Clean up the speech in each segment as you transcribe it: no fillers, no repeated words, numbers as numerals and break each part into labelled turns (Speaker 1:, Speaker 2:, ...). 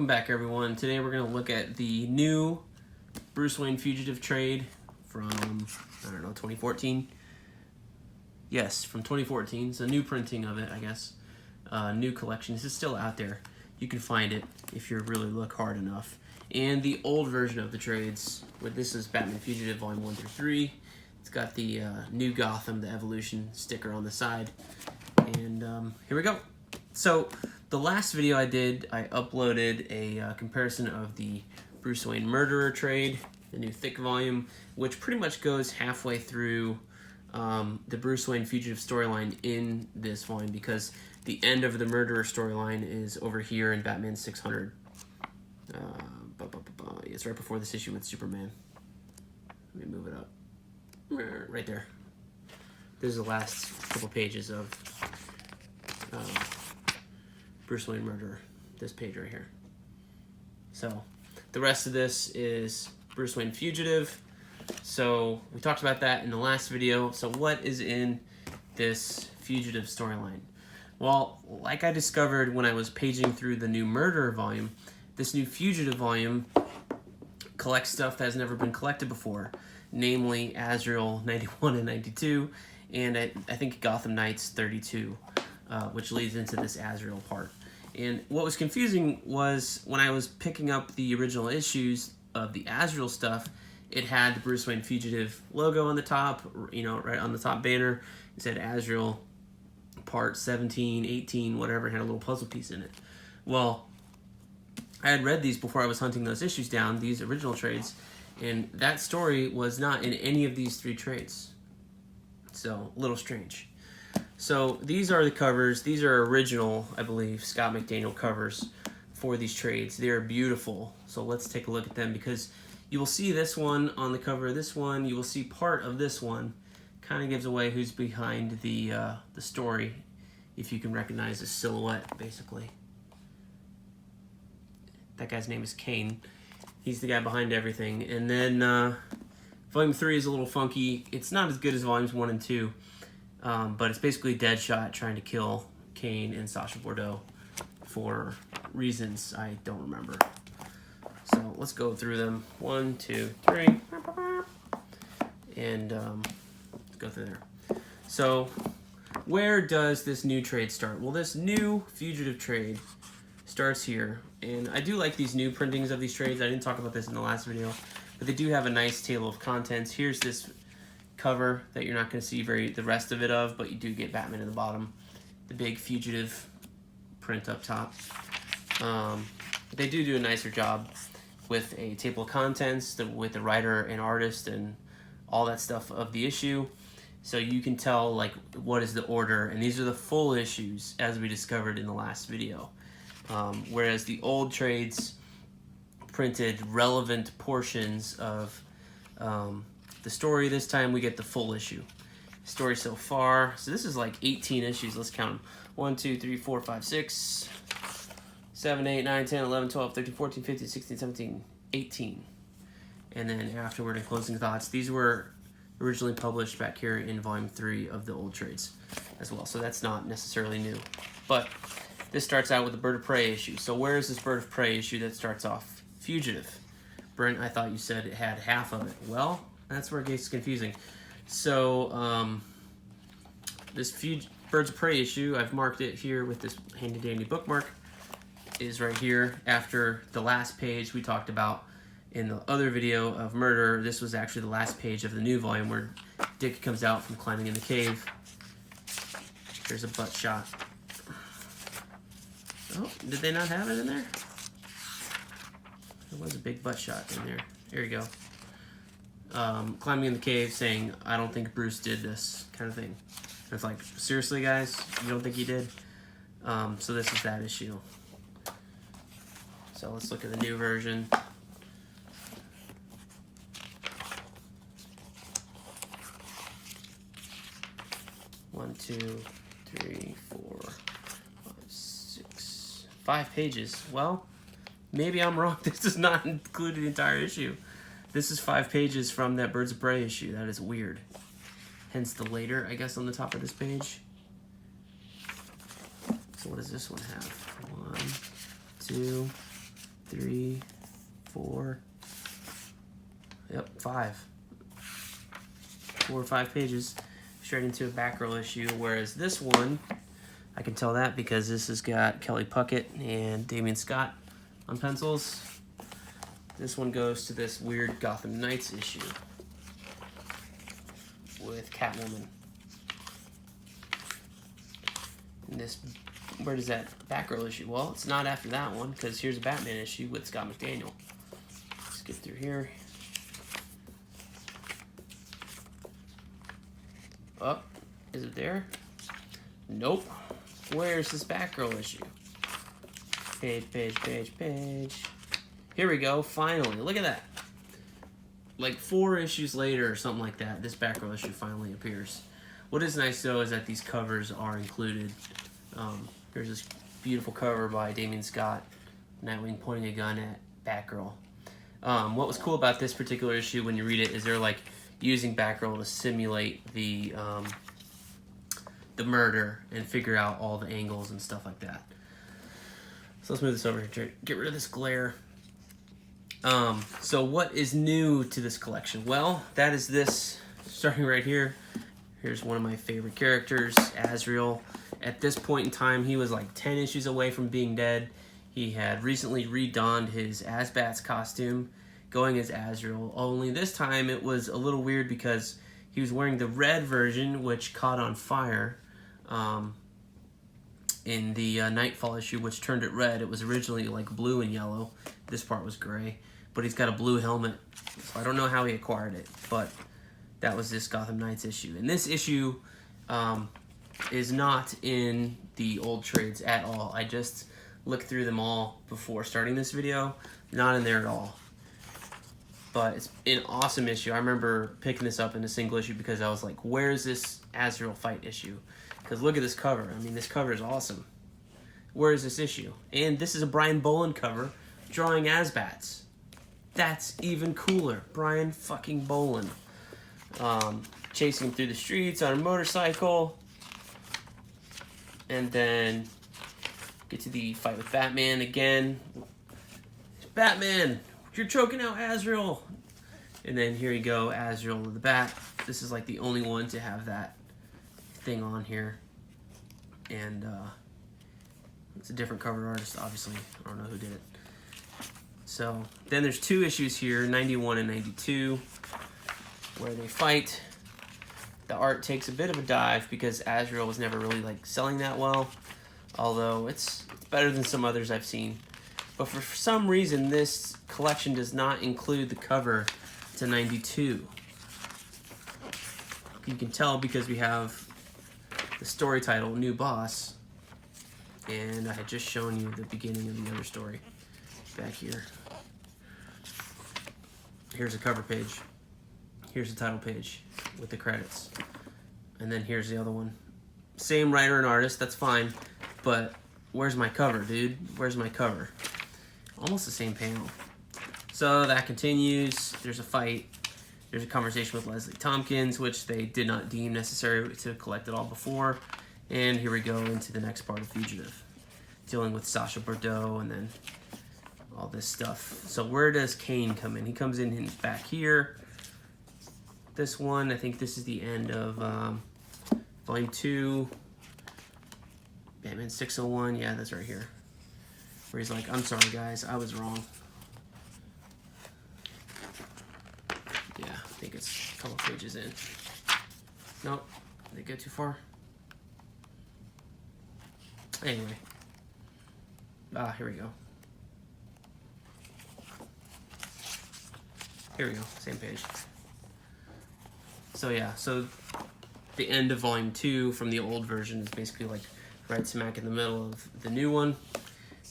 Speaker 1: Welcome back, everyone. Today we're going to look at the new Bruce Wayne Fugitive trade from, 2014. Yes, from 2014. It's a new printing of it, I guess. New collection. This is still out there. You can find it if you really look hard enough. And the old version of the trades, this is Batman Fugitive Volume 1 through 3. It's got the new Gotham, the Evolution sticker on the side. And here we go. So the last video I did, I uploaded a comparison of the Bruce Wayne Murderer trade, the new thick volume, which pretty much goes halfway through the Bruce Wayne Fugitive storyline in this volume, because the end of the Murderer storyline is over here in Batman 600. It's right before this issue with Superman. Let me move it up. Right there. This is the last couple pages of Bruce Wayne Murderer. This page right here. So the rest of this is Bruce Wayne Fugitive. So we talked about that in the last video. So what is in this Fugitive storyline? Well, like I discovered when I was paging through the new Murderer volume, this new Fugitive volume collects stuff that has never been collected before, namely Azrael 91 and 92, and I think Gotham Knights 32, which leads into this Azrael part. And what was confusing was when I was picking up the original issues of the Azrael stuff, it had the Bruce Wayne Fugitive logo on the top, right on the top banner. It said Azrael part 17, 18, whatever, it had a little puzzle piece in it. Well, I had read these before I was hunting those issues down, these original trades, and that story was not in any of these three trades. So, a little strange. So, these are the covers. These are original, I believe, Scott McDaniel covers for these trades. They're beautiful. So, let's take a look at them, because you will see this one on the cover of this one. You will see part of this one. Kind of gives away who's behind the story, if you can recognize the silhouette, basically. That guy's name is Kane. He's the guy behind everything. And then Volume 3 is a little funky. It's not as good as Volumes 1 and 2, but it's basically Deadshot trying to kill Kane and Sacha Bordeaux for reasons I don't remember. So let's go through them. 1, 2, 3. And let's go through there. So where does this new trade start? Well, this new Fugitive trade starts here, and I do like these new printings of these trades. I didn't talk about this in the last video, but they do have a nice table of contents. Here's this cover that you're not going to see the rest of it of, but you do get Batman in the bottom, the big Fugitive print up top. They do a nicer job with a table of contents, with the writer and artist and all that stuff of the issue, so you can tell like what is the order, and these are the full issues as we discovered in the last video. Whereas the old trades printed relevant portions of the story, this time we get the full issue. Story so far. So this is like 18 issues. Let's count them. 1, 2, 3, 4, 5, 6, 7, 8, 9, 10, 11, 12, 13, 14, 15, 16, 17, 18. And then afterward and closing thoughts. These were originally published back here in Volume 3 of the old trades as well. So that's not necessarily new. But this starts out with the Bird of Prey issue. So where is this Bird of Prey issue that starts off? Fugitive. Brent, I thought you said it had half of it. Well, that's where it gets confusing. So this Birds of Prey issue, I've marked it here with this handy-dandy bookmark, is right here after the last page we talked about in the other video of Murder. This was actually the last page of the new volume where Dick comes out from climbing in the cave. There's a butt shot. Oh, did they not have it in there? There was a big butt shot in there. There you go. Climbing in the cave saying, I don't think Bruce did this, kind of thing. It's like, seriously guys, you don't think he did? So this is that issue. So let's look at the new version. One, 2, 3, 4, 5 pages. Well, maybe I'm wrong. This does not include the entire issue. This is 5 pages from that Birds of Prey issue. That is weird. Hence the later, I guess, on the top of this page. So what does this one have? 1, 2, 3, 4, yep, 5. 4 or 5 pages straight into a Batgirl issue, whereas this one, I can tell that because this has got Kelly Puckett and Damian Scott on pencils. This one goes to this weird Gotham Knights issue with Catwoman. And this, where does that Batgirl issue? Well, it's not after that one, because here's a Batman issue with Scott McDaniel. Skip through here. Oh, is it there? Nope. Where's this Batgirl issue? Page, page, page, page. Here we go, finally. Look at that. Like 4 issues later or something like that, this Batgirl issue finally appears. What is nice though is that these covers are included. There's this beautiful cover by Damian Scott, Nightwing pointing a gun at Batgirl. What was cool about this particular issue when you read it is they're like using Batgirl to simulate the murder and figure out all the angles and stuff like that. So let's move this over here to get rid of this glare. So what is new to this collection? Well, that is this, starting right here. Here's one of my favorite characters, Azrael. At this point in time, he was like 10 issues away from being dead. He had recently redonned his Asbats costume, going as Azrael, only this time it was a little weird because he was wearing the red version, which caught on fire in the Nightfall issue, which turned it red. It was originally like blue and yellow. This part was gray, but he's got a blue helmet, so I don't know how he acquired it, but that was this Gotham Knights issue. And this issue is not in the old trades at all. I just looked through them all before starting this video. Not in there at all. But it's an awesome issue. I remember picking this up in a single issue because I was like, where's this Azrael fight issue? Because look at this cover. I mean, this cover is awesome. Where is this issue? And this is a Brian Boland cover drawing Asbats. That's even cooler. Brian fucking Boland. Chasing him through the streets on a motorcycle. And then get to the fight with Batman again. Batman! You're choking out Azrael! And then here you go, Azrael with the bat. This is like the only one to have that thing on here. And it's a different cover artist, obviously. I don't know who did it. So then there's 2 issues here, 91 and 92, where they fight. The art takes a bit of a dive because Azrael was never really like selling that well, although it's better than some others I've seen. But for some reason, this collection does not include the cover to 92. You can tell because we have the story title, New Boss, and I had just shown you the beginning of the other story back here. Here's a cover page. Here's the title page with the credits. And then here's the other one. Same writer and artist, that's fine, but where's my cover, dude? Where's my cover? Almost the same panel. So that continues. There's a fight. There's a conversation with Leslie Tompkins, which they did not deem necessary to collect it all before. And here we go into the next part of Fugitive, dealing with Sacha Bordeaux and then all this stuff. So where does Kane come in? He comes in back here. This one, I think this is the end of Volume 2. Batman 601, yeah, that's right here. Where he's like, I'm sorry guys, I was wrong. Yeah, I think it's a couple pages in. Nope, did they go too far? Anyway. Here we go. Here we go, same page. So yeah, so the end of Volume 2 from the old version is basically like right smack in the middle of the new one.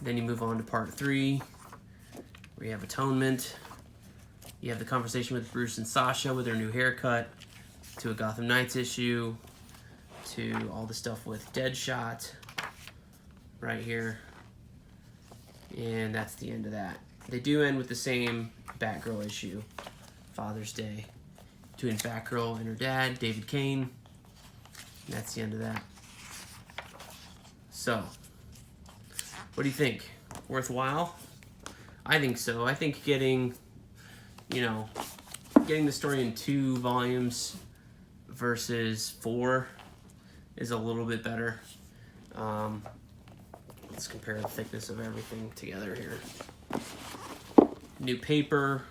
Speaker 1: Then you move on to Part 3, where you have Atonement. You have the conversation with Bruce and Sasha with their new haircut, to a Gotham Knights issue, to all the stuff with Deadshot, right here. And that's the end of that. They do end with the same Batgirl issue, Father's Day, between Batgirl and her dad, David Kane. And that's the end of that. So, what do you think? Worthwhile? I think so. I think getting the story in 2 volumes versus 4 is a little bit better. Let's compare the thickness of everything together here. New paper,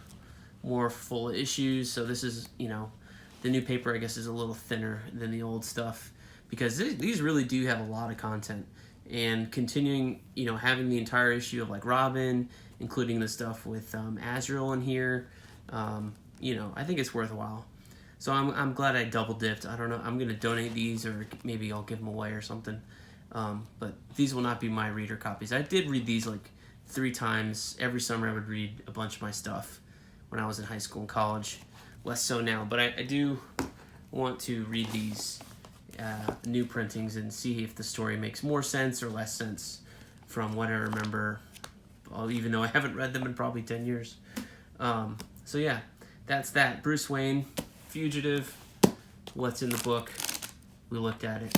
Speaker 1: more full issues. So this is, the new paper, I guess, is a little thinner than the old stuff because these really do have a lot of content. And continuing, having the entire issue of like Robin, including the stuff with Azrael in here, I think it's worthwhile. So I'm glad I double dipped. I don't know. I'm gonna donate these, or maybe I'll give them away or something. But these will not be my reader copies. I did read these like 3 times. Every summer I would read a bunch of my stuff when I was in high school and college. Less so now, but I do want to read these new printings and see if the story makes more sense or less sense from what I remember, even though I haven't read them in probably 10 years. So yeah, that's that. Bruce Wayne, Fugitive, what's in the book. We looked at it.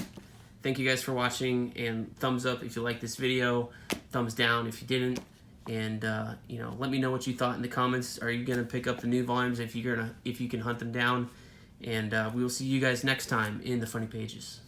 Speaker 1: Thank you guys for watching, and thumbs up if you like this video, thumbs down if you didn't, and let me know what you thought in the comments. Are you gonna pick up the new volumes if you can hunt them down? And we will see you guys next time in the Funny Pages.